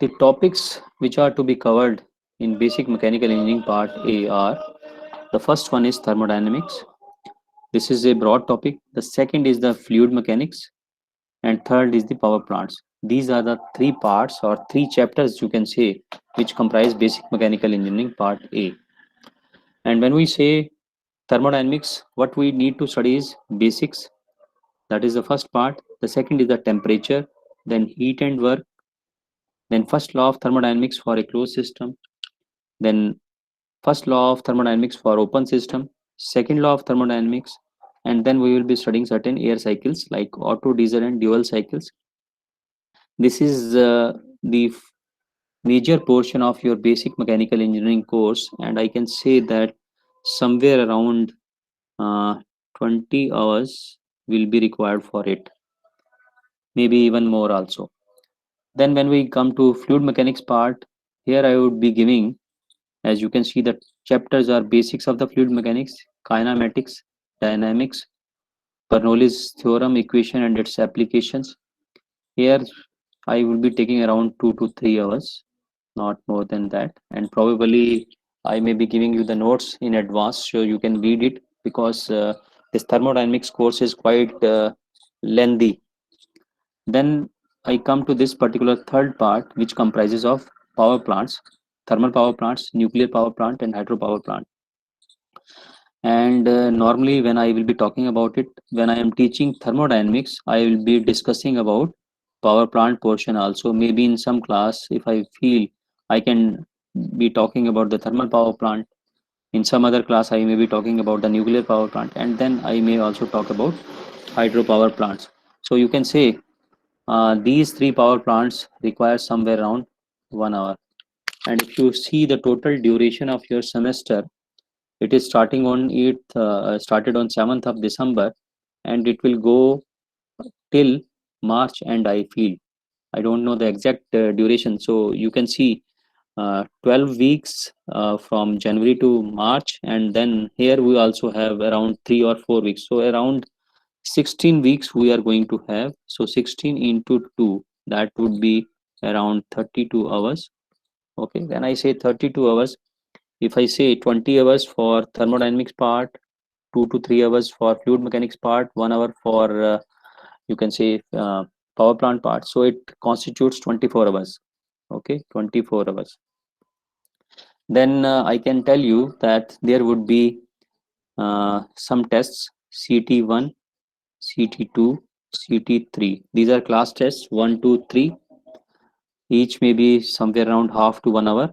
The topics which are to be covered in basic mechanical engineering part A are: the first one is thermodynamics. This is a broad topic. The second is the fluid mechanics, and third is the power plants. These are the three parts or three chapters you can say which comprise basic mechanical engineering part A. And when we say thermodynamics, what we need to study is basics. That is the first part. The second is the temperature, then heat and work, then first law of thermodynamics for a closed system, then first law of thermodynamics for open system, second law of thermodynamics, and then we will be studying certain air cycles like Otto, Diesel, and dual cycles. This is the major portion of your basic mechanical engineering course, and I can say that somewhere around uh, 20 hours will be required for it, maybe even more also. Then when we come to fluid mechanics part, here I would be giving, as you can see, the chapters are basics of the fluid mechanics, kinematics, dynamics, Bernoulli's theorem, equation, and its applications. Here I will be taking around 2 to 3 hours, not more than that. And probably I may be giving you the notes in advance so you can read it, because this thermodynamics course is quite lengthy. Then I come to this particular third part, which comprises of power plants, thermal power plants, nuclear power plant, and hydropower plant. And normally when I will be talking about it, when I am teaching thermodynamics, I will be discussing about power plant portion also. Maybe in some class, if I feel, I can be talking about the thermal power plant. In some other class, I may be talking about the nuclear power plant, and then I may also talk about hydropower plants. So you can say these three power plants require somewhere around 1 hour. And if you see the total duration of your semester, it is starting on 8th, started on 7th of December, and it will go till March. And I feel, I don't know the exact duration. So you can see 12 weeks from January to March, and then here we also have around 3 or 4 weeks. So around 16 weeks we are going to have. So 16 into 2, that would be around 32 hours. Okay, when I say 32 hours, if I say 20 hours for thermodynamics part, 2 to 3 hours for fluid mechanics part, 1 hour for you can say power plant part, so it constitutes 24 hours. Okay, 24 hours. Then I can tell you that there would be some tests: CT1, CT2, CT3. These are class tests 1, 2, 3. Each may be somewhere around half to 1 hour.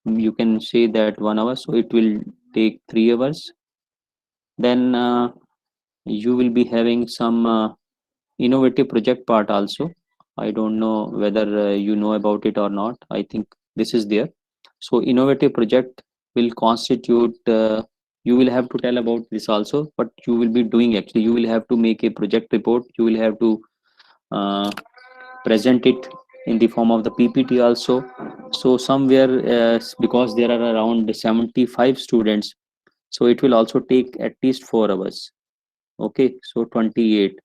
You can say that 1 hour, so it will take 3 hours. Then you will be having some innovative project part also. I don't know whether you know about it or not. I think this is there. So innovative project will constitute, you will have to tell about this also, but you will be doing, actually you will have to make a project report. You will have to uh, present it in the form of the PPT also. So somewhere, because there are around 75 students, so it will also take at least 4 hours. Okay, so 28.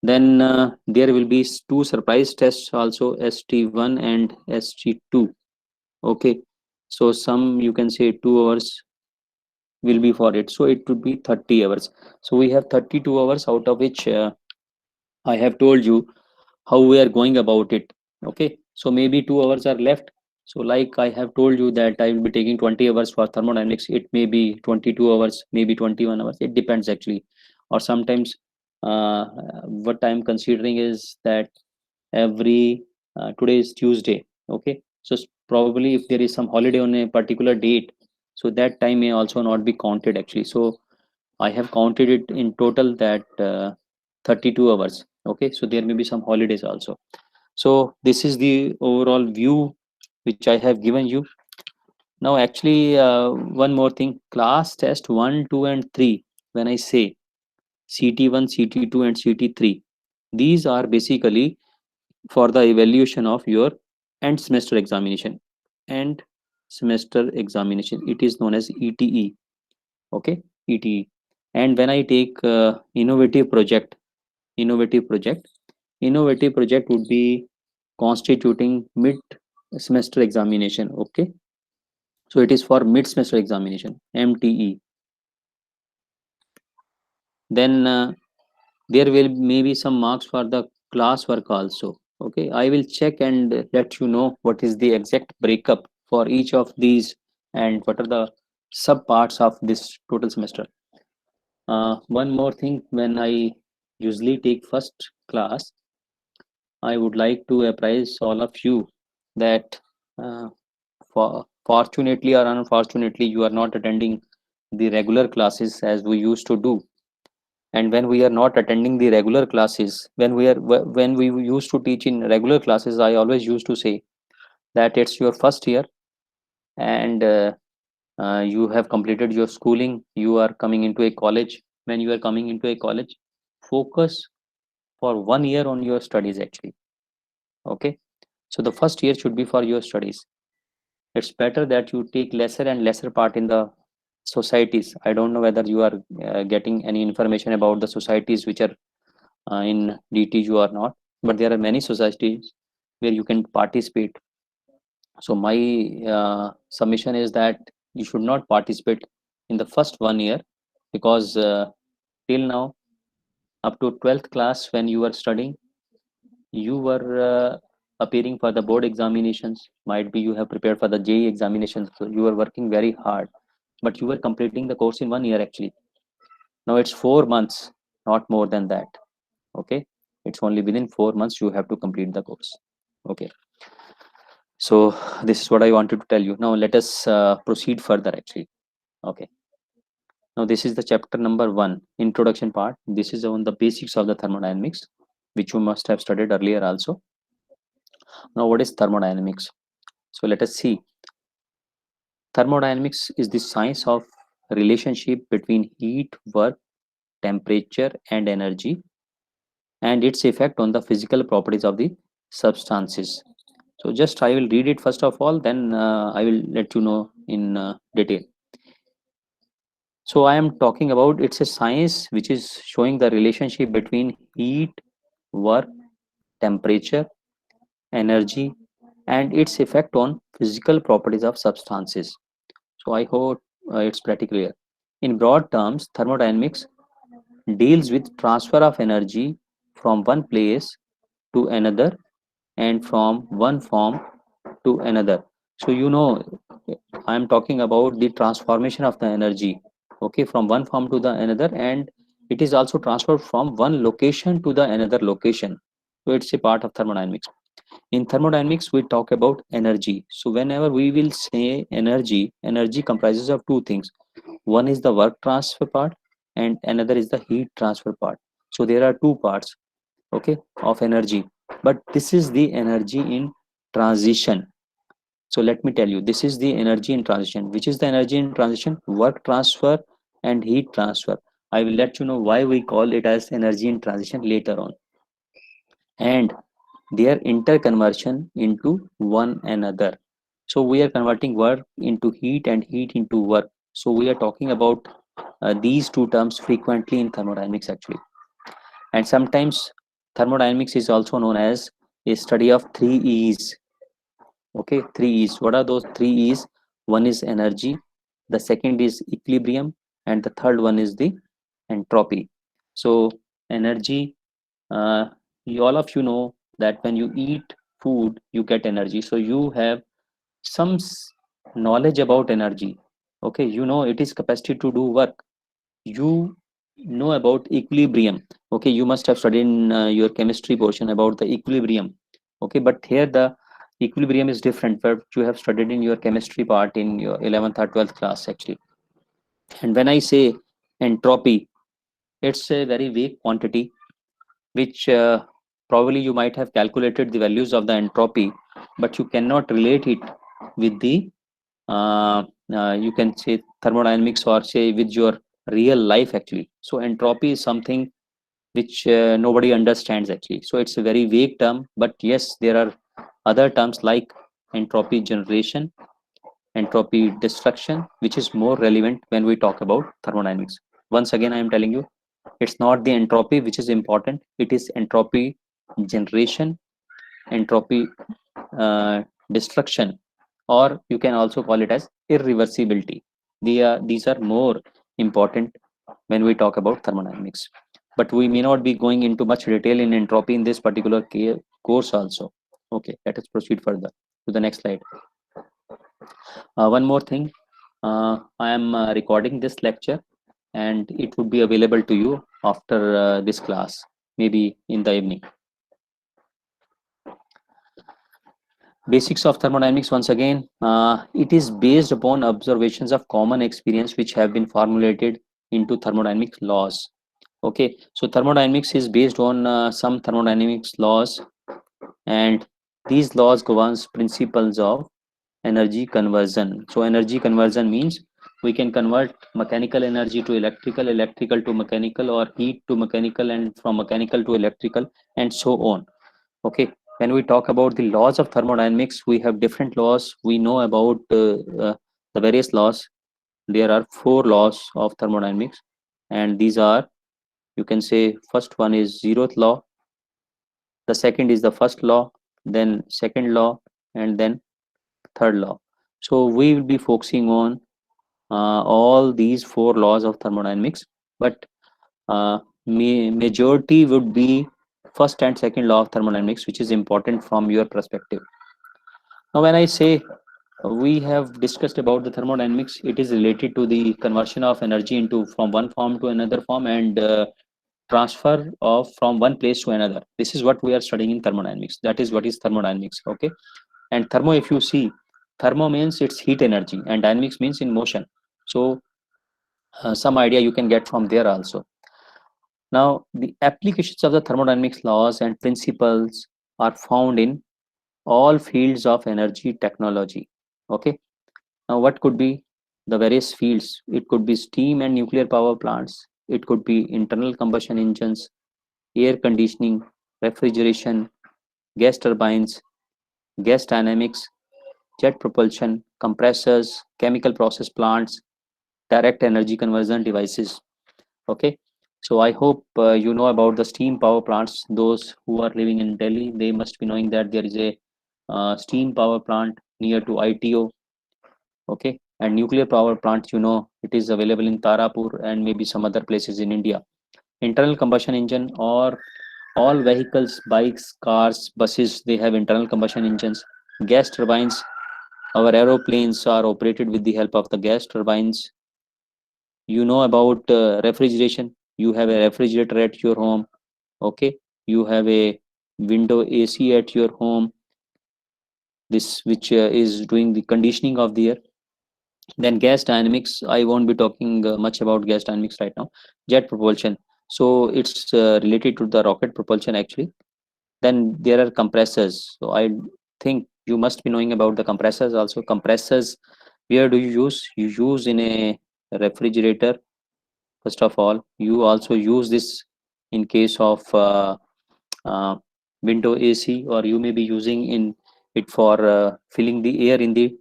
Then there will be two surprise tests also, ST1 and ST2. Okay, so some you can say 2 hours will be for it, so it would be 30 hours. So we have 32 hours, out of which I have told you how we are going about it. Okay, so maybe 2 hours are left. So like I have told you that I will be taking 20 hours for thermodynamics, it may be 22 hours, maybe 21 hours, it depends actually. Or sometimes what I'm considering is that every today is Tuesday. Okay, so probably if there is some holiday on a particular date, so that time may also not be counted actually. So I have counted it in total that 32 hours. Okay, so there may be some holidays also. So this is the overall view which I have given you. Now actually one more thing, class test 1, 2, and 3, when I say CT1, CT2, and CT3, these are basically for the evaluation of your end semester examination. End semester examination, it is known as ETE. Okay, ETE. And when I take innovative project, innovative project, innovative project would be constituting mid semester examination. Okay, so it is for mid semester examination, MTE. Then there will maybe some marks for the classwork also. Okay, I will check and let you know what is the exact breakup for each of these and what are the sub parts of this total semester. One more thing, when I usually take first class, I would like to apprise all of you that uh, fortunately or unfortunately you are not attending the regular classes as we used to do. And when we are not attending the regular classes, when we used to teach in regular classes, I always used to say that it's your first year, and you have completed your schooling, you are coming into a college. When you are coming into a college, focus for 1 year on your studies actually. Okay, so the first year should be for your studies. It's better that you take lesser and lesser part in the societies. I don't know whether you are getting any information about the societies which are in DTU or not, but there are many societies where you can participate. So my submission is that you should not participate in the first 1 year, because till now, up to 12th class, when you were studying, you were appearing for the board examinations. Might be you have prepared for the JEE examinations, so you were working very hard, but you were completing the course in 1 year actually. Now it's 4 months, not more than that. Okay, it's only within 4 months you have to complete the course. Okay, so this is what I wanted to tell you. Now let us proceed further actually. Okay, now this is the chapter number 1, introduction part. This is on the basics of the thermodynamics, which you must have studied earlier also. Now what is thermodynamics? So let us see. Thermodynamics is the science of relationship between heat, work, temperature and energy, and its effect on the physical properties of the substances. So just I will read it first of all, then I will let you know in detail. So I am talking about, it's a science which is showing the relationship between heat, work, temperature, energy, and its effect on physical properties of substances. So I hope it's pretty clear. In broad terms, thermodynamics deals with transfer of energy from one place to another and from one form to another. So I am talking about the transformation of the energy, okay, from one form to the another, and it is also transferred from one location to the another location. So it's a part of thermodynamics. In thermodynamics, we talk about energy. So whenever we will say energy, energy comprises of two things. One is the work transfer part, and another is the heat transfer part. So there are two parts, okay, of energy, but this is the energy in transition. So let me tell you, this is the energy in transition. Which is the energy in transition? Work transfer and heat transfer. I will let you know why we call it as energy in transition later on. And their interconversion into one another. So we are converting work into heat and heat into work. So we are talking about these two terms frequently in thermodynamics actually. And sometimes thermodynamics is also known as a study of three E's. Okay, three E's. What are those three E's? One is energy, the second is equilibrium, and the third one is the entropy. So energy, uh, all of you know that when you eat food, you get energy. So you have some knowledge about energy. Okay, it is capacity to do work. You know about equilibrium. Okay, you must have studied in your chemistry portion about the equilibrium. Okay, but here the equilibrium is different, but you have studied in your chemistry part in your 11th or 12th class actually. And when I say entropy, it's a very weak quantity which probably you might have calculated the values of the entropy, but you cannot relate it with the you can say thermodynamics, or say with your real life actually. So entropy is something which nobody understands actually. So it's a very vague term, but yes, there are other terms like entropy generation, entropy destruction, which is more relevant when we talk about thermodynamics. Once again, I am telling you, it's not the entropy which is important, it is entropy generation, entropy destruction, or you can also call it as irreversibility. These are more important when we talk about thermodynamics. But we may not be going into much detail in entropy in this particular course also. Okay, let us proceed further to the next slide. One more thing, I am recording this lecture and it would be available to you after this class, maybe in the evening. Basics of thermodynamics, once again, it is based upon observations of common experience which have been formulated into thermodynamic laws. Okay, so thermodynamics is based on some thermodynamics laws, and these laws governs principles of energy conversion. So energy conversion means we can convert mechanical energy to electrical, electrical to mechanical, or heat to mechanical, and from mechanical to electrical, and so on. Okay, when we talk about the laws of thermodynamics, we have different laws. We know about the various laws. There are 4 laws of thermodynamics, and these are, you can say, first one is zeroth law, the second is the first law, then second law, and then third law. So we will be focusing on all these 4 laws of thermodynamics, but majority would be first and second law of thermodynamics, which is important from your perspective. Now when I say we have discussed about the thermodynamics, it is related to the conversion of energy into from one form to another form, and transfer of from one place to another. This is what we are studying in thermodynamics. That is what is thermodynamics. Okay, and thermo, if you see, thermo means it's heat energy, and dynamics means in motion. So some idea you can get from there also. Now the applications of the thermodynamics laws and principles are found in all fields of energy technology. Okay, now what could be the various fields? It could be steam and nuclear power plants, it could be internal combustion engines, air conditioning, refrigeration, gas turbines, gas dynamics, jet propulsion, compressors, chemical process plants, direct energy conversion devices. Okay, so I hope you know about the steam power plants. Those who are living in Delhi, they must be knowing that there is a steam power plant near to ITO. Okay, and nuclear power plant, you know, it is available in Tarapur and maybe some other places in India. Internal combustion engine, or all vehicles, bikes, cars, buses, they have internal combustion engines. Gas turbines, our aeroplanes are operated with the help of the gas turbines. You know about refrigeration, you have a refrigerator at your home. Okay, you have a window AC at your home, this which is doing the conditioning of the air. Then gas dynamics, I won't be talking much about gas dynamics right now. Jet propulsion, so it's related to the rocket propulsion actually. Then there are compressors, so I think you must be knowing about the compressors also. Compressors, where do you use? You use in a refrigerator. First of all, you also use this in case of uh, window AC, or you may be using in it for filling the air in the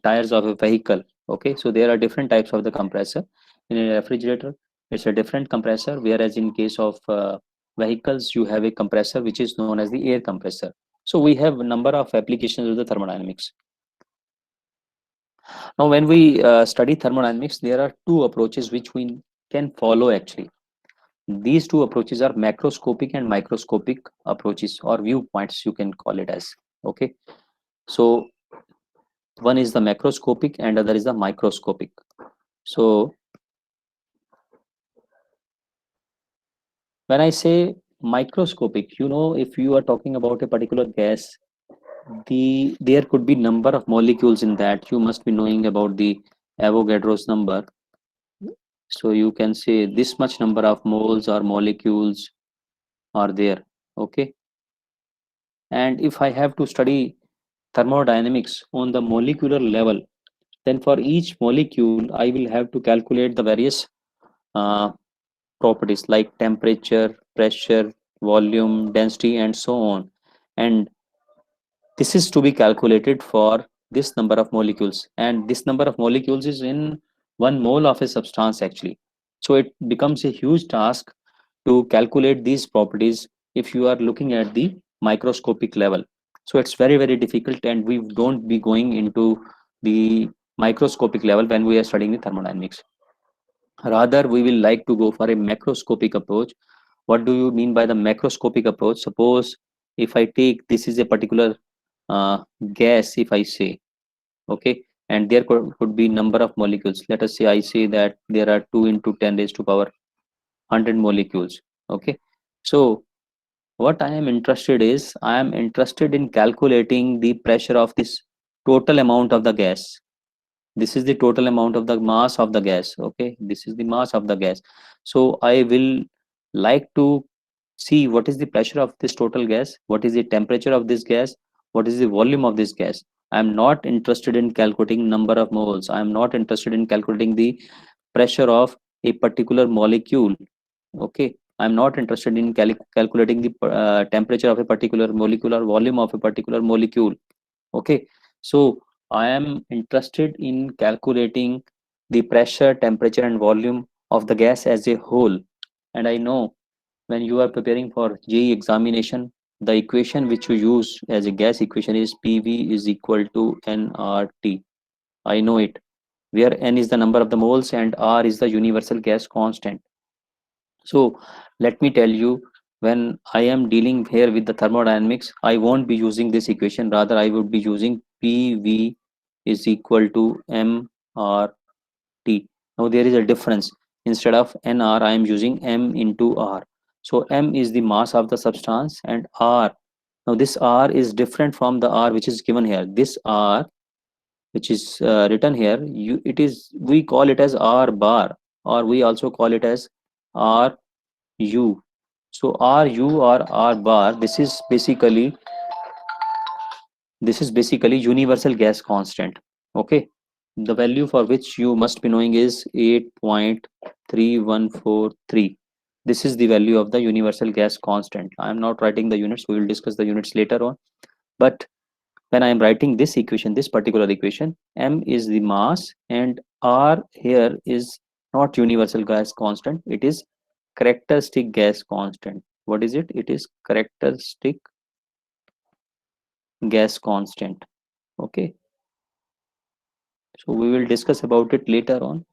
tires of a vehicle. Okay, so there are different types of the compressor. In a refrigerator, it's a different compressor, whereas in case of vehicles, you have a compressor which is known as the air compressor. So we have a number of applications of the thermodynamics. Now when we study thermodynamics, there are 2 approaches which we can follow actually. These 2 approaches are macroscopic and microscopic approaches, or viewpoints you can call it as. Okay, so one is the macroscopic and other is the microscopic. So when I say microscopic, you know, if you are talking about a particular gas, there could be number of molecules in that. You must be knowing about the Avogadro's number. So you can say this much number of moles or molecules are there. Okay, and if I have to study thermodynamics on the molecular level, then for each molecule I will have to calculate the various uh, properties like temperature, pressure, volume, density, and so on. And this is to be calculated for this number of molecules, and this number of molecules is in 1 mole of a substance actually. So it becomes a huge task to calculate these properties if you are looking at the microscopic level. So it's very difficult, and we don't be going into the microscopic level when we are studying the thermodynamics. Rather, we will like to go for a macroscopic approach. What do you mean by the macroscopic approach? Suppose if I take, this is a particular uh, gas, if I say, okay, and there could be number of molecules. Let us say I say that there are 2 into 10 raised to power 100 molecules. Okay, so what I am interested is, I am interested in calculating the pressure of this total amount of the gas. This is the total amount of the mass of the gas. Okay, this is the mass of the gas. So I will like to see what is the pressure of this total gas, what is the temperature of this gas, what is the volume of this gas. I am not interested in calculating number of moles. I am not interested in calculating the pressure of a particular molecule. Okay, I'm not interested in calculating the temperature of a particular molecule or volume of a particular molecule. Okay, so I am interested in calculating the pressure, temperature and volume of the gas as a whole. And I know when you are preparing for JEE examination, the equation which you use as a gas equation is PV is equal to nRT. I know it, where n is the number of the moles and R is the universal gas constant. So let me tell you, when I am dealing here with the thermodynamics, I won't be using this equation. Rather, I would be using PV is equal to mRT. Now there is a difference. Instead of nr, I am using m into r. So m is the mass of the substance, and r. Now this r is different from the r which is given here. This r which is written here, it is, we call it as r bar, or we also call it as r u. So ru or r bar, this is basically universal gas constant. Okay, the value for which you must be knowing is 8.3143. This is the value of the universal gas constant. I am not writing the units, we will discuss the units later on. But when I am writing this equation, this particular equation, m is the mass and r here is not universal gas constant, it is characteristic gas constant. What is it? It is characteristic gas constant. Okay, so we will discuss about it later on.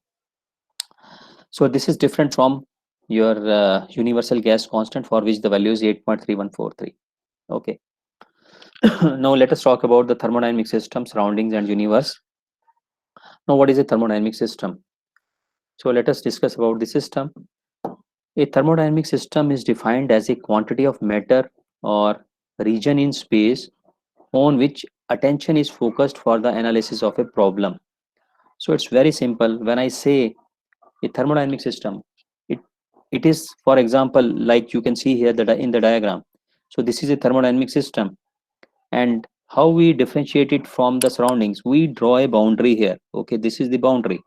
So this is different from your universal gas constant, for which the value is 8.3143. Okay, now let us talk about the thermodynamic system, surroundings and universe. Now what is a thermodynamic system? So let us discuss about the system. A thermodynamic system is defined as a quantity of matter or region in space on which attention is focused for the analysis of a problem. So it's very simple. When I say a thermodynamic system, it it is, for example, like you can see here that in the diagram. So this is a thermodynamic system, and how we differentiate it from the surroundings, we draw a boundary here. Okay, this is the boundary.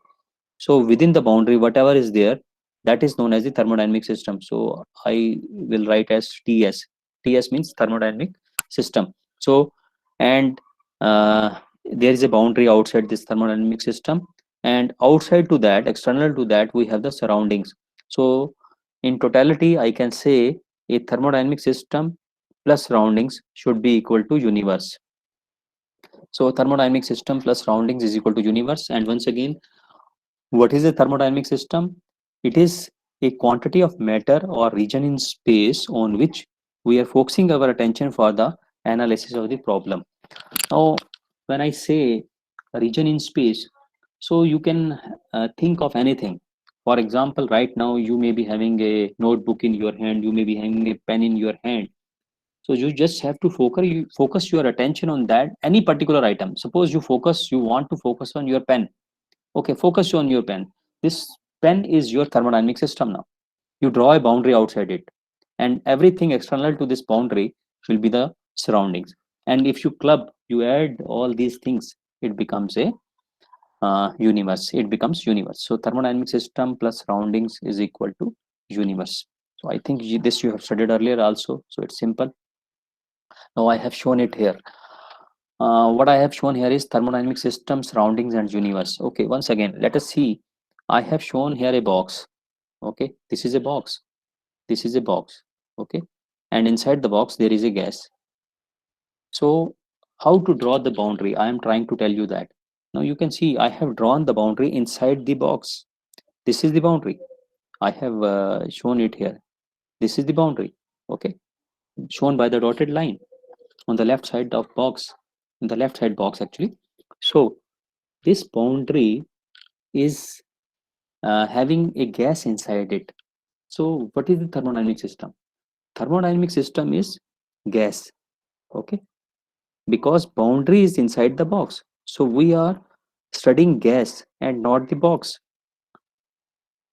So within the boundary, whatever is there, that is known as the thermodynamic system. So I will write as TS. TS means thermodynamic system. So, and there is a boundary outside this thermodynamic system, and outside to that, external to that, we have the surroundings. So in totality, I can say a thermodynamic system plus surroundings should be equal to universe. So thermodynamic system plus surroundings is equal to universe. And once again, what is a thermodynamic system? It is a quantity of matter or region in space on which we are focusing our attention for the analysis of the problem. Now, when I say region in space, so you can think of anything. For example, right now you may be having a notebook in your hand, you may be having a pen in your hand. So you just have to focus your attention on that any particular item. Suppose you want to focus on your pen. Okay, focus on your pen. This pen is your thermodynamic system now. You draw a boundary outside it, and everything external to this boundary will be the surroundings. And if you club, you add all these things, it becomes a universe. It becomes universe. So thermodynamic system plus surroundings is equal to universe. So I think this you have studied earlier also. So it's simple. Now I have shown it here. What I have shown here is thermodynamic system, surroundings, and universe. Okay, once again, let us see. I have shown here a box. Okay, this is a box. This is a box. Okay, and inside the box there is a gas. So How to draw the boundary? I am trying to tell you that. Now you can see I have drawn the boundary inside the box. This is the boundary. I have shown it here. This is the boundary. Okay, shown by the dotted line on the left side of box, in the left side box actually. So this boundary is having a gas inside it. So what is the thermodynamic system? Thermodynamic system is gas. Okay, because boundary is inside the box, so we are studying gas and not the box.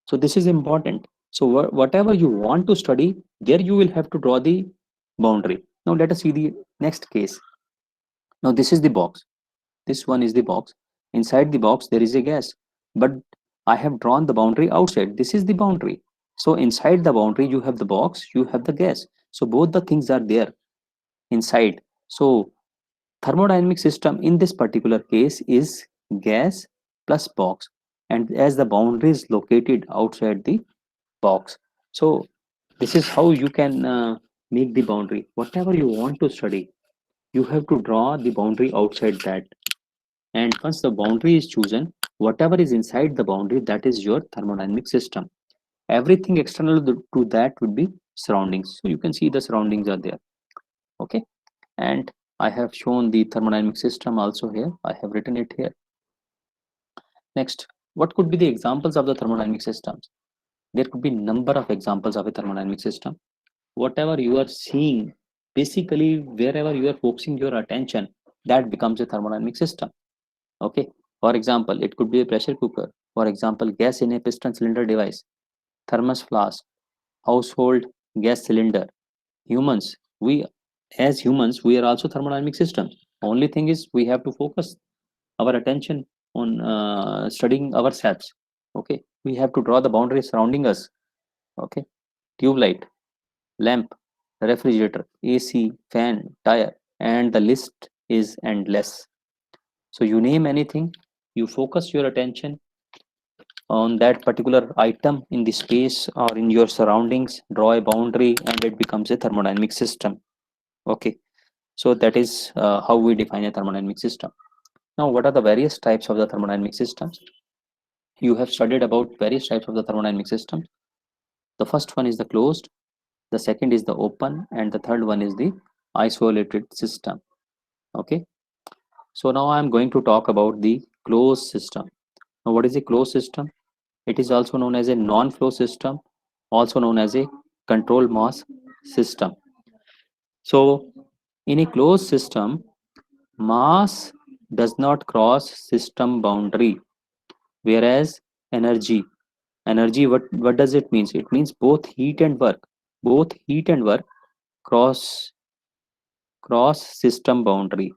So this is important. So whatever you want to study, there you will have to draw the boundary. Now let us see the next case. Now this is the box. This one is the box. Inside the box there is a gas, but I have drawn the boundary outside. This is the boundary. So inside the boundary you have the box, you have the gas. So both the things are there inside. So thermodynamic system in this particular case is gas plus box, and as the boundary is located outside the box. So this is how you can make the boundary. Whatever you want to study, you have to draw the boundary outside that. And once the boundary is chosen, whatever is inside the boundary, that is your thermodynamic system. Everything external to that would be surroundings. So you can see the surroundings are there. Okay. And I have shown the thermodynamic system also here. I have written it here. Next, what could be the examples of the thermodynamic systems? There could be number of examples of a thermodynamic system. Whatever you are seeing, basically wherever you are focusing your attention, that becomes a thermodynamic system. Okay. For example, it could be a pressure cooker. For example, gas in a piston cylinder device, thermos flask, household gas cylinder. Humans, we as humans, we are also thermodynamic systems. Only thing is we have to focus our attention on studying ourselves. Okay, we have to draw the boundaries surrounding us. Okay, tube light, lamp, refrigerator, AC, fan, tire, and the list is endless. So you name anything, you focus your attention on that particular item in the space or in your surroundings, draw a boundary, and it becomes a thermodynamic system. Okay, so that is how we define a thermodynamic system. Now, what are the various types of the thermodynamic systems? You have studied about various types of the thermodynamic systems. The first one is the closed, the second is the open, and the third one is the isolated system. Okay, so now I am going to talk about the closed system. Now, what is a closed system? It is also known as a non-flow system, also known as a control mass system. So, in a closed system, mass does not cross system boundary, whereas energy, what does it mean? It means both heat and work cross system boundary.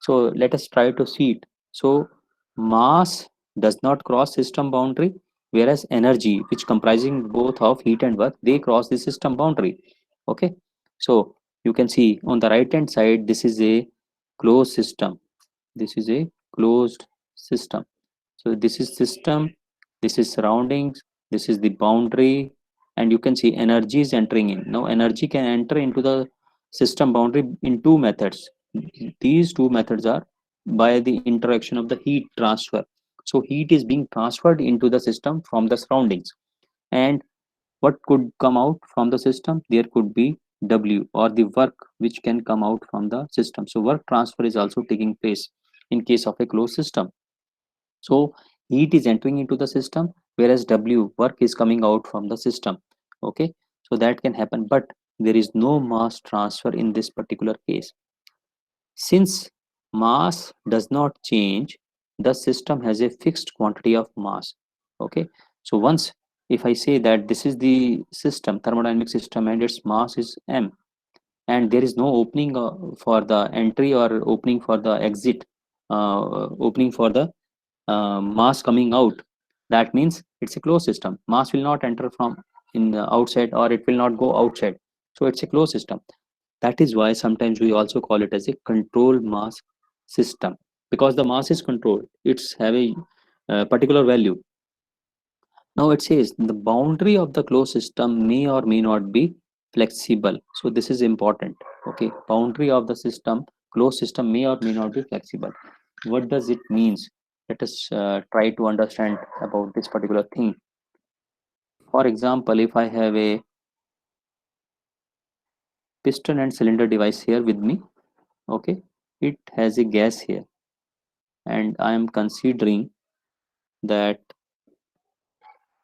So let us try to see it. So mass does not cross system boundary, whereas energy, which comprising both of heat and work, they cross the system boundary. Okay, so you can see on the right hand side, this is a closed system. This is a closed system. So this is system, this is surroundings, this is the boundary, and you can see energy is entering in. Now energy can enter into the system boundary in two methods. These two methods are by the interaction of the heat transfer. So heat is being transferred into the system from the surroundings. And what could come out from the system? There could be W, or the work which can come out from the system. So work transfer is also taking place in case of a closed system. So heat is entering into the system, whereas W, work, is coming out from the system. Okay, so that can happen, but there is no mass transfer in this particular case. Since mass does not change, the system has a fixed quantity of mass. Okay, so once if I say that this is the system, thermodynamic system, and its mass is m, and there is no opening for the entry or opening for the exit, opening for the mass coming out, that means it's a closed system. Mass will not enter from in the outside, or it will not go outside. So it's a closed system. That is why sometimes we also call it as a control mass system, because the mass is controlled. It's have a particular value. Now it says the boundary of the closed system may or may not be flexible. So this is important. Okay, boundary of the system Closed system may or may not be flexible. What does it means? Let us try to understand about this particular thing. For example, if I have a piston and cylinder device here with me, okay, it has a gas here, and I am considering that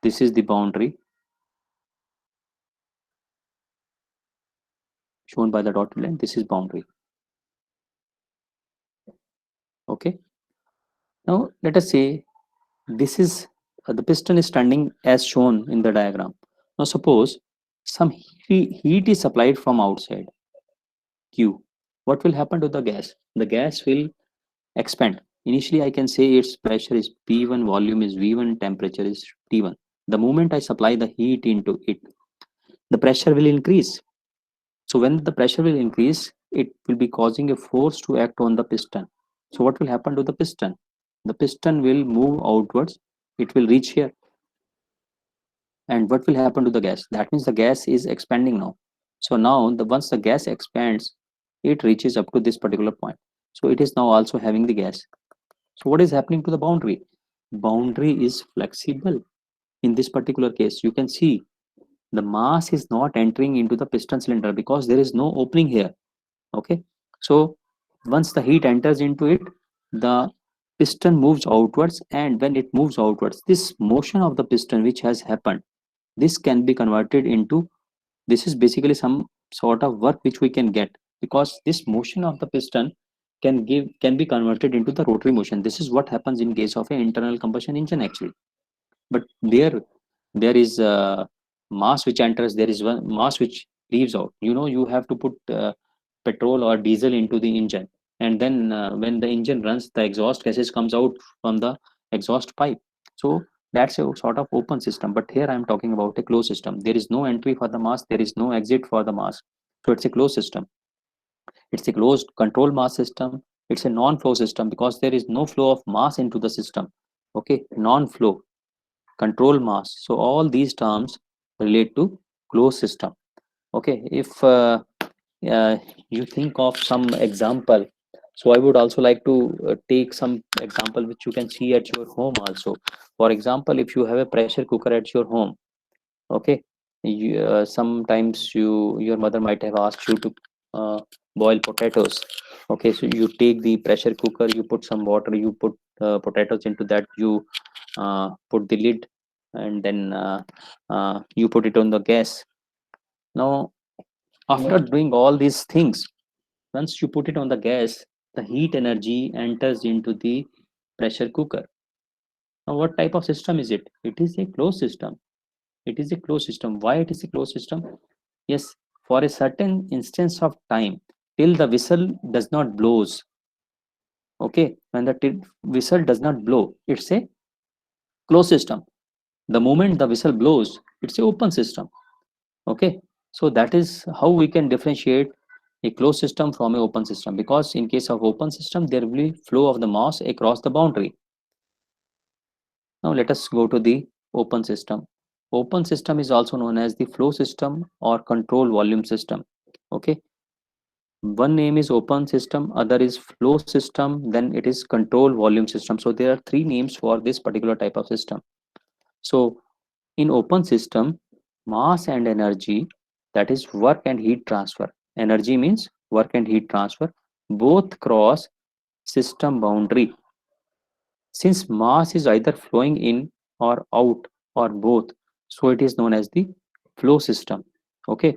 this is the boundary shown by the dotted line. This is boundary. Okay, now let us say this is the piston is standing as shown in the diagram. Now suppose some heat is supplied from outside Q. What will happen to the gas? The gas will expand. Initially I can say its pressure is P1, volume is V1, temperature is T1. The moment I supply the heat into it, the pressure will increase. So when the pressure will increase, it will be causing a force to act on the piston. So what will happen to the piston? The piston will move outwards. It will reach here. And what will happen to the gas? That means the gas is expanding now. So now once the gas expands, it reaches up to this particular point. So it is now also having the gas. So what is happening to the boundary? Boundary is flexible. In this particular case, you can see the mass is not entering into the piston cylinder because there is no opening here. Okay, so once the heat enters into it, the piston moves outwards, and when it moves outwards, this motion of the piston which has happened, this can be converted into, this is basically some sort of work which we can get, because this motion of the piston can be converted into the rotary motion. This is what happens in case of an internal combustion engine actually. But there is mass which enters, there is one mass which leaves out. You have to put petrol or diesel into the engine, and then when the engine runs, the exhaust gases comes out from the exhaust pipe. So that's a sort of open system, but here I am talking about a closed system. There is no entry for the mass, there is no exit for the mass, so it's a closed system. It's a closed control mass system. It's a non-flow system because there is no flow of mass into the system. Okay, non-flow, control mass. So all these terms relate to closed system. Okay, if you think of some example, so I would also like to take some example which you can see at your home also. For example, if you have a pressure cooker at your home, okay, sometimes your mother might have asked you to boil potatoes. Okay, so you take the pressure cooker, you put some water, you put potatoes into that, you put the lid, and then you put it on the gas. Now after doing all these things, once you put it on the gas, the heat energy enters into the pressure cooker. Now what type of system is it? It is a closed system. It is a closed system. Why it is a closed system? Yes, for a certain instance of time, till the whistle does not blows. Okay, when the whistle does not blow, it's a closed system. The moment the whistle blows, it's a open system. Okay, so that is how we can differentiate a closed system from an open system, because in case of open system, there will be flow of the mass across the boundary. Now let us go to the open system. Open system is also known as the flow system or control volume system. Okay, one name is open system, other is flow system, then it is control volume system. So there are three names for this particular type of system. So in open system, mass and energy, that is work and heat transfer. Energy means work and heat transfer, both cross system boundary. Since mass is either flowing in or out or both, so it is known as the flow system. Okay,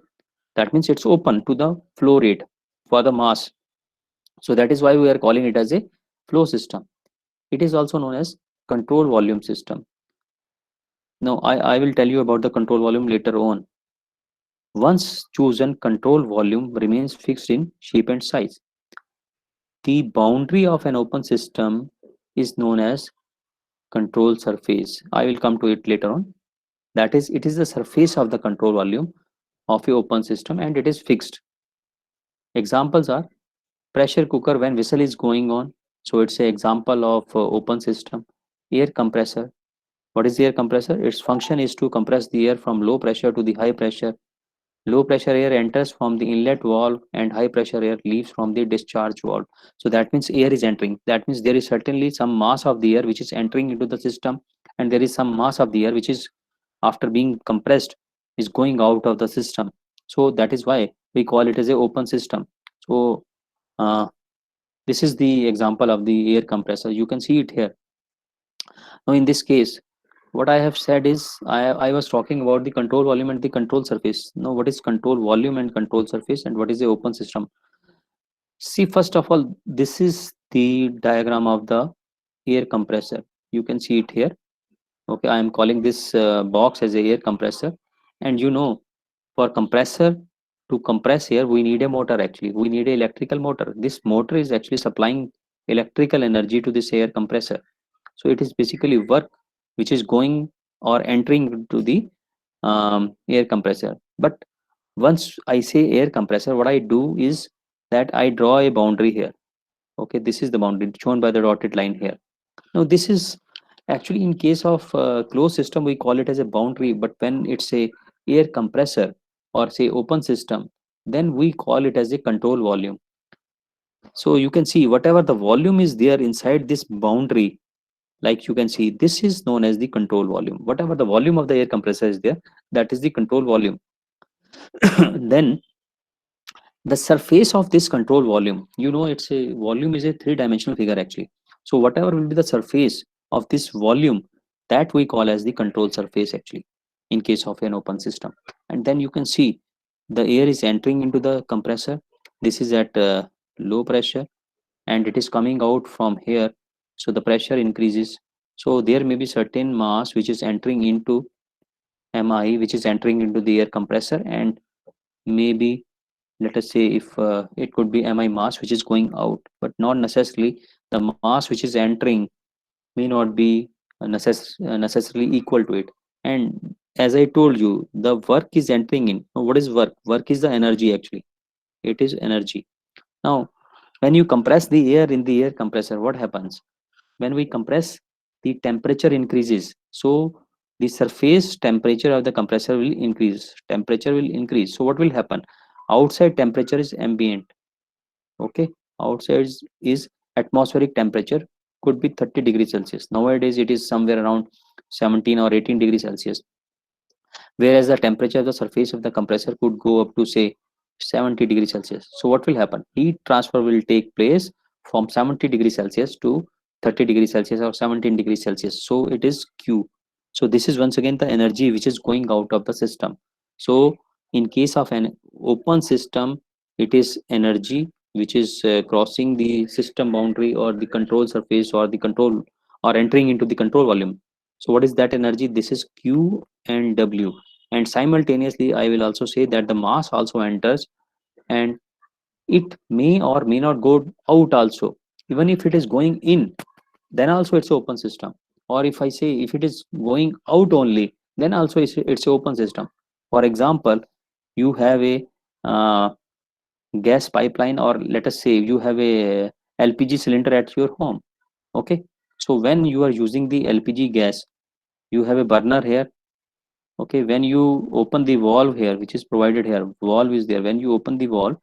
that means it's open to the flow rate for the mass. So that is why we are calling it as a flow system. It is also known as control volume system. Now I will tell you about the control volume later on. Once chosen, control volume remains fixed in shape and size. The boundary of an open system is known as control surface. I will come to it later on. That is, it is the surface of the control volume of a open system, and it is fixed. Examples are pressure cooker when whistle is going on. So it's an example of open system. Air compressor. What is the air compressor? Its function is to compress the air from low pressure to the high pressure. Low pressure air enters from the inlet valve and high pressure air leaves from the discharge valve. So that means air is entering. That means there is certainly some mass of the air which is entering into the system, and there is some mass of the air which is, after being compressed, is going out of the system. So that is why we call it as a open system. So uh, this is the example of the air compressor. You can see it here. Now in this case, what I have said is I was talking about the control volume and the control surface. Now what is control volume and control surface, and what is the open system? See, first of all, this is the diagram of the air compressor. You can see it here. Okay, I am calling this box as a air compressor. And you know, for compressor to compress air, we need a motor actually. We need an electrical motor. This motor is actually supplying electrical energy to this air compressor. So it is basically work which is going or entering into the air compressor. But once I say air compressor, what I do is that I draw a boundary here. Okay, this is the boundary shown by the dotted line here. Now this is actually, in case of closed system, we call it as a boundary, but when it's a air compressor or say open system, then we call it as a control volume. So you can see whatever the volume is there inside this boundary, like you can see, this is known as the control volume. Whatever the volume of the air compressor is there, that is the control volume. Then the surface of this control volume, you know, it's a volume is a three-dimensional figure actually. So whatever will be the surface of this volume, that we call as the control surface actually, in case of an open system. And then you can see the air is entering into the compressor. This is at low pressure, and it is coming out from here. So the pressure increases. So there may be certain mass which is entering into mi, which is entering into the air compressor, and maybe, let us say, if it could be mi mass which is going out, but not necessarily the mass which is entering may not be necessarily equal to it. And as I told you, the work is entering in. Now, what is work? Work is the energy actually. It is energy. Now when you compress the air in the air compressor, what happens? When we compress, the temperature increases. So the surface temperature of the compressor will increase. Temperature will increase. So what will happen? Outside temperature is ambient. Okay, outside is atmospheric temperature, could be 30 degrees Celsius. Nowadays it is somewhere around 17 or 18 degrees Celsius, whereas the temperature of the surface of the compressor could go up to say 70 degrees Celsius. So what will happen? Heat transfer will take place from 70 degrees Celsius to 30 degrees Celsius or 17 degrees Celsius. So it is Q. So this is once again the energy which is going out of the system. So in case of an open system, it is energy which is crossing the system boundary or the control surface or the control, or entering into the control volume. So what is that energy? This is Q and W. And simultaneously I will also say that the mass also enters, and it may or may not go out also. Even if it is going in, then also it's open system. Or if I say if it is going out only, then also it's a open system. For example, you have a uh, gas pipeline, or let us say you have a LPG cylinder at your home. Okay, so when you are using the LPG gas, you have a burner here. Okay, when you open the valve here, which is provided here, valve is there. When you open the valve,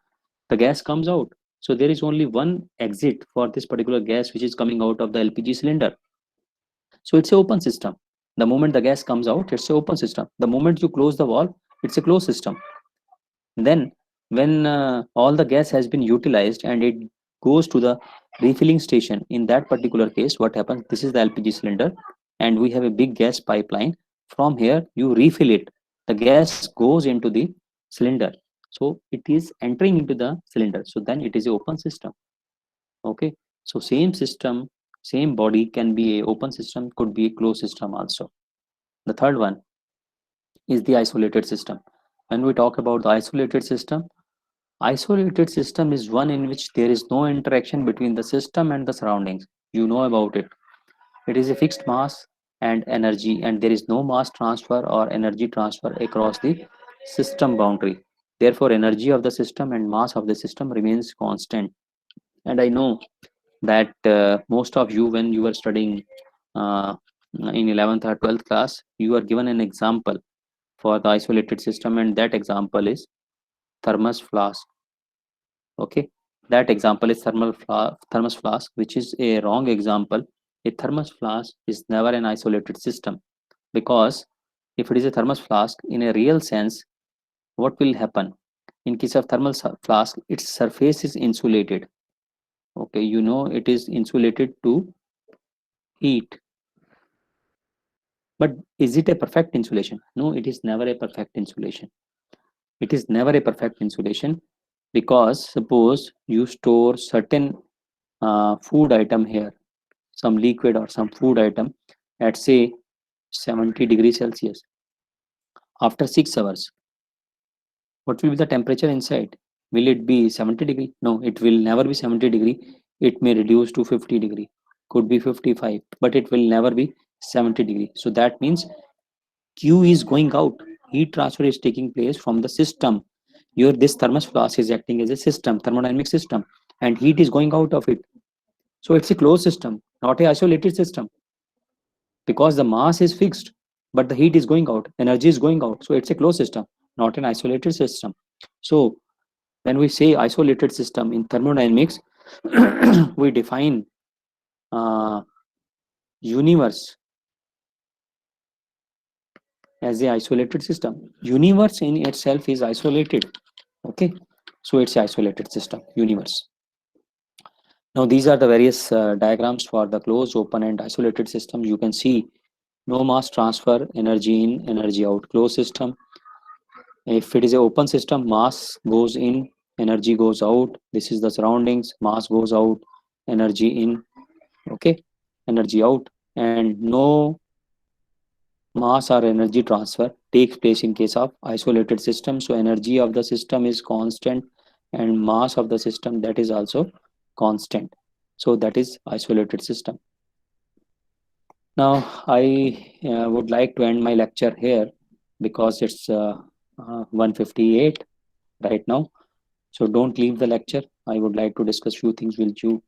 the gas comes out. So there is only one exit for this particular gas which is coming out of the LPG cylinder. So it's an open system. The moment the gas comes out, it's an open system. The moment you close the valve, it's a closed system. Then when all the gas has been utilized and it goes to the refilling station, in that particular case what happens? This is the LPG cylinder, and we have a big gas pipeline. From here you refill it. The gas goes into the cylinder, so it is entering into the cylinder. So then it is a open system. Okay, so same system, same body can be a open system, could be a closed system also. The third one is the isolated system. When we talk about the isolated system, isolated system is one in which there is no interaction between the system and the surroundings. You know about it. It is a fixed mass and energy, and there is no mass transfer or energy transfer across the system boundary. Therefore, energy of the system and mass of the system remains constant. And I know that most of you, when you were studying uh, in 11th or 12th class, you are given an example for the isolated system, and that example is thermos flask. Okay, that example is thermos flask, which is a wrong example. A thermos flask is never an isolated system, because if it is a thermos flask in a real sense, what will happen? In case of thermal flask, its surface is insulated. Okay, you know, it is insulated to heat. But is it a perfect insulation? No, it is never a perfect insulation. It is never a perfect insulation, because suppose you store certain food item here, some liquid or some food item at say 70 degrees Celsius. After 6 hours, what will be the temperature inside? Will it be 70 degree? No, it will never be 70 degree. It may reduce to 50 degree, could be 55, but it will never be 70 degree. So that means Q is going out. Heat transfer is taking place from the system. Your this thermos flask is acting as a system, thermodynamic system, and heat is going out of it. So it's a closed system, not a isolated system, because the mass is fixed, but the heat is going out, energy is going out. So it's a closed system, not an isolated system. So when we say isolated system in thermodynamics, we define uh, universe as a isolated system. Universe in itself is isolated. Okay, so it's an isolated system, universe. Now these are the various diagrams for the closed, open, and isolated system. You can see no mass transfer, energy in, energy out, closed system. If it is an open system, mass goes in, energy goes out. This is the surroundings, mass goes out, energy in, okay, energy out, and no mass or energy transfer takes place in case of isolated system. So energy of the system is constant, and mass of the system, that is also constant. So that is isolated system. Now I would like to end my lecture here, because it's 1:58 right now. So don't leave the lecture. I would like to discuss few things with you